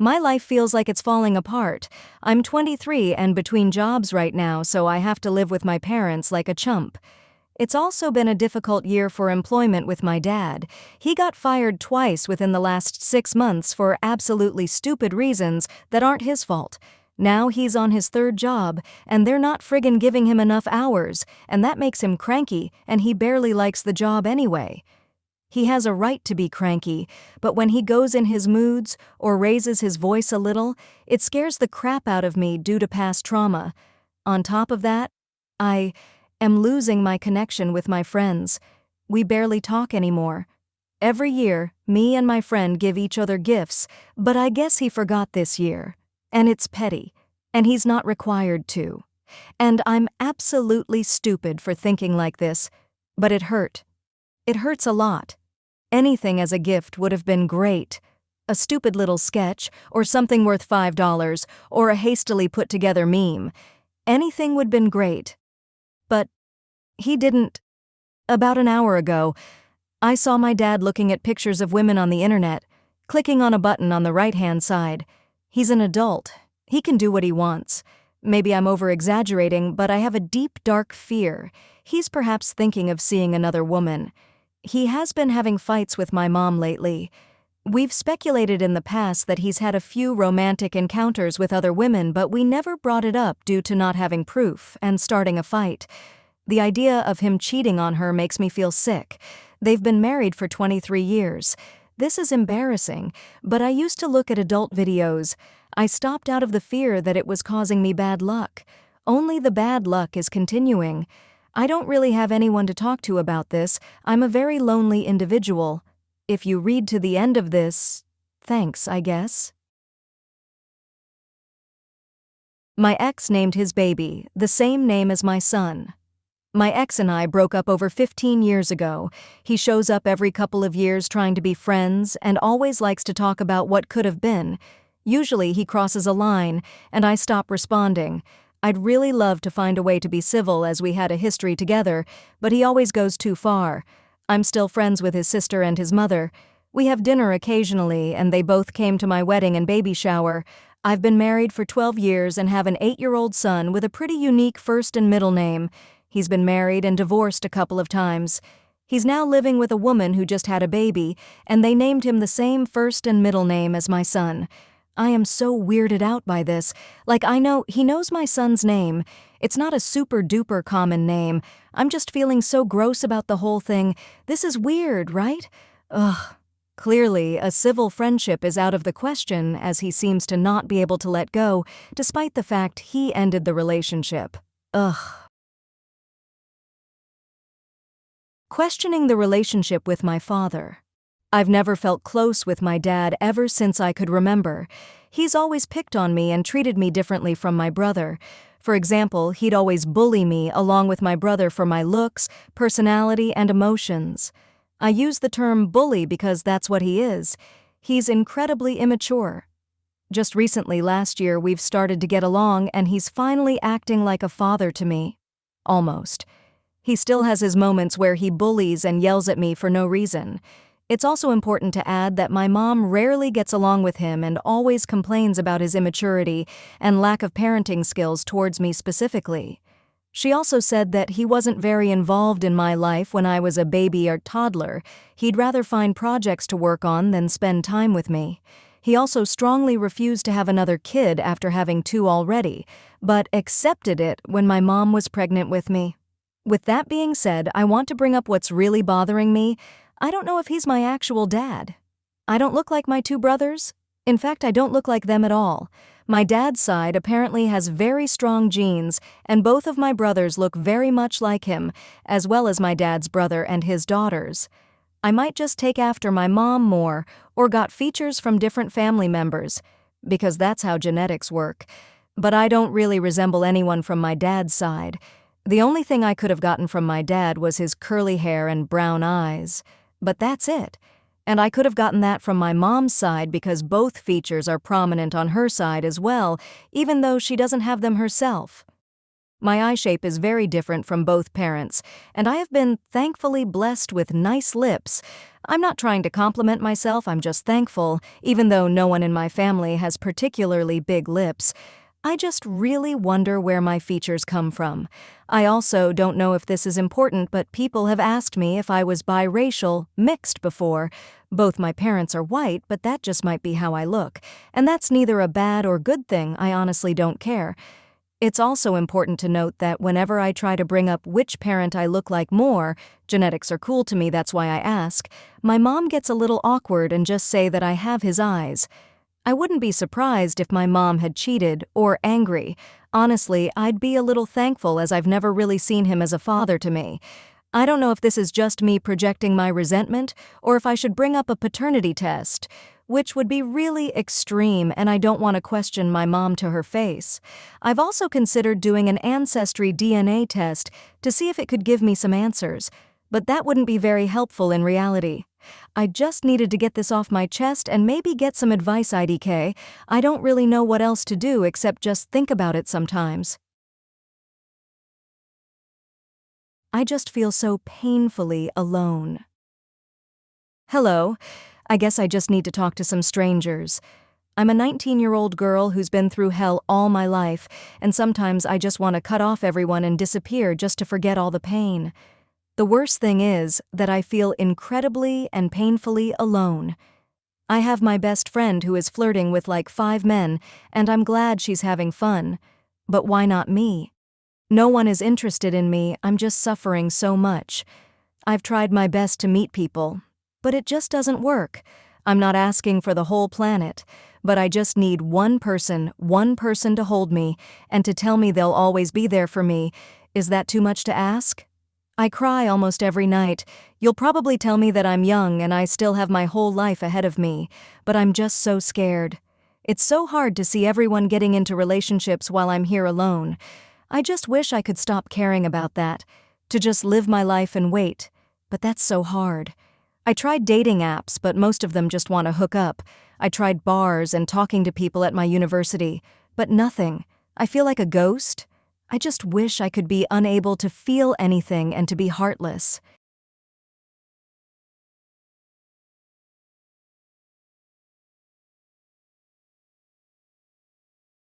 My life feels like it's falling apart. I'm 23 and between jobs right now, so I have to live with my parents like a chump. It's also been a difficult year for employment with my dad. He got fired twice within the last 6 months for absolutely stupid reasons that aren't his fault. Now he's on his third job, and they're not friggin' giving him enough hours, and that makes him cranky, and he barely likes the job anyway. He has a right to be cranky, but when he goes in his moods or raises his voice a little, it scares the crap out of me due to past trauma. On top of that, I am losing my connection with my friends. We barely talk anymore. Every year, me and my friend give each other gifts, but I guess he forgot this year. And it's petty, and he's not required to. And I'm absolutely stupid for thinking like this, but it hurt. It hurts a lot. Anything as a gift would have been great. A stupid little sketch, or something worth $5, or a hastily put together meme. Anything would have been great. But he didn't. About an hour ago, I saw my dad looking at pictures of women on the internet, clicking on a button on the right-hand side. He's an adult. He can do what he wants. Maybe I'm over-exaggerating, but I have a deep, dark fear. He's perhaps thinking of seeing another woman. He has been having fights with my mom lately. We've speculated in the past that he's had a few romantic encounters with other women, but we never brought it up due to not having proof and starting a fight. The idea of him cheating on her makes me feel sick. They've been married for 23 years. This is embarrassing, but I used to look at adult videos. I stopped out of the fear that it was causing me bad luck. Only the bad luck is continuing. I don't really have anyone to talk to about this. I'm a very lonely individual. If you read to the end of this, thanks, I guess. My ex named his baby the same name as my son. My ex and I broke up over 15 years ago. He shows up every couple of years trying to be friends and always likes to talk about what could have been. Usually he crosses a line, and I stop responding. I'd really love to find a way to be civil as we had a history together, but he always goes too far. I'm still friends with his sister and his mother. We have dinner occasionally, and they both came to my wedding and baby shower. I've been married for 12 years and have an 8-year-old son with a pretty unique first and middle name. He's been married and divorced a couple of times. He's now living with a woman who just had a baby, and they named him the same first and middle name as my son. I am so weirded out by this. Like, I know he knows my son's name. It's not a super-duper common name. I'm just feeling so gross about the whole thing. This is weird, right? Ugh. Clearly, a civil friendship is out of the question, as he seems to not be able to let go, despite the fact he ended the relationship. Ugh. Questioning the relationship with my father. I've never felt close with my dad ever since I could remember. He's always picked on me and treated me differently from my brother. For example, he'd always bully me along with my brother for my looks, personality, and emotions. I use the term bully because that's what he is. He's incredibly immature. Just recently, last year, we've started to get along, and he's finally acting like a father to me. Almost. He still has his moments where he bullies and yells at me for no reason. It's also important to add that my mom rarely gets along with him and always complains about his immaturity and lack of parenting skills towards me specifically. She also said that he wasn't very involved in my life when I was a baby or toddler. He'd rather find projects to work on than spend time with me. He also strongly refused to have another kid after having 2 already, but accepted it when my mom was pregnant with me. With that being said, I want to bring up what's really bothering me. I don't know if he's my actual dad. I don't look like my 2 brothers. In fact, I don't look like them at all. My dad's side apparently has very strong genes, and both of my brothers look very much like him, as well as my dad's brother and his daughters. I might just take after my mom more, or got features from different family members, because that's how genetics work. But I don't really resemble anyone from my dad's side. The only thing I could have gotten from my dad was his curly hair and brown eyes. But that's it. And I could have gotten that from my mom's side because both features are prominent on her side as well, even though she doesn't have them herself. My eye shape is very different from both parents, and I have been thankfully blessed with nice lips. I'm not trying to compliment myself, I'm just thankful, even though no one in my family has particularly big lips. I just really wonder where my features come from. I also don't know if this is important, but people have asked me if I was biracial, mixed before. Both my parents are white, but that just might be how I look. And that's neither a bad or good thing, I honestly don't care. It's also important to note that whenever I try to bring up which parent I look like more, genetics are cool to me, that's why I ask, my mom gets a little awkward and just say that I have his eyes. I wouldn't be surprised if my mom had cheated or angry. Honestly, I'd be a little thankful as I've never really seen him as a father to me. I don't know if this is just me projecting my resentment or if I should bring up a paternity test, which would be really extreme, and I don't want to question my mom to her face. I've also considered doing an ancestry DNA test to see if it could give me some answers, but that wouldn't be very helpful in reality. I just needed to get this off my chest and maybe get some advice, IDK. I don't really know what else to do except just think about it sometimes. I just feel so painfully alone. Hello. I guess I just need to talk to some strangers. I'm a 19-year-old girl who's been through hell all my life, and sometimes I just want to cut off everyone and disappear just to forget all the pain. The worst thing is that I feel incredibly and painfully alone. I have my best friend who is flirting with like 5 men, and I'm glad she's having fun. But why not me? No one is interested in me, I'm just suffering so much. I've tried my best to meet people, but it just doesn't work. I'm not asking for the whole planet, but I just need one person to hold me and to tell me they'll always be there for me. Is that too much to ask? I cry almost every night. You'll probably tell me that I'm young and I still have my whole life ahead of me, but I'm just so scared. It's so hard to see everyone getting into relationships while I'm here alone. I just wish I could stop caring about that, to just live my life and wait, but that's so hard. I tried dating apps, but most of them just want to hook up. I tried bars and talking to people at my university, but nothing. I feel like a ghost. I just wish I could be unable to feel anything and to be heartless.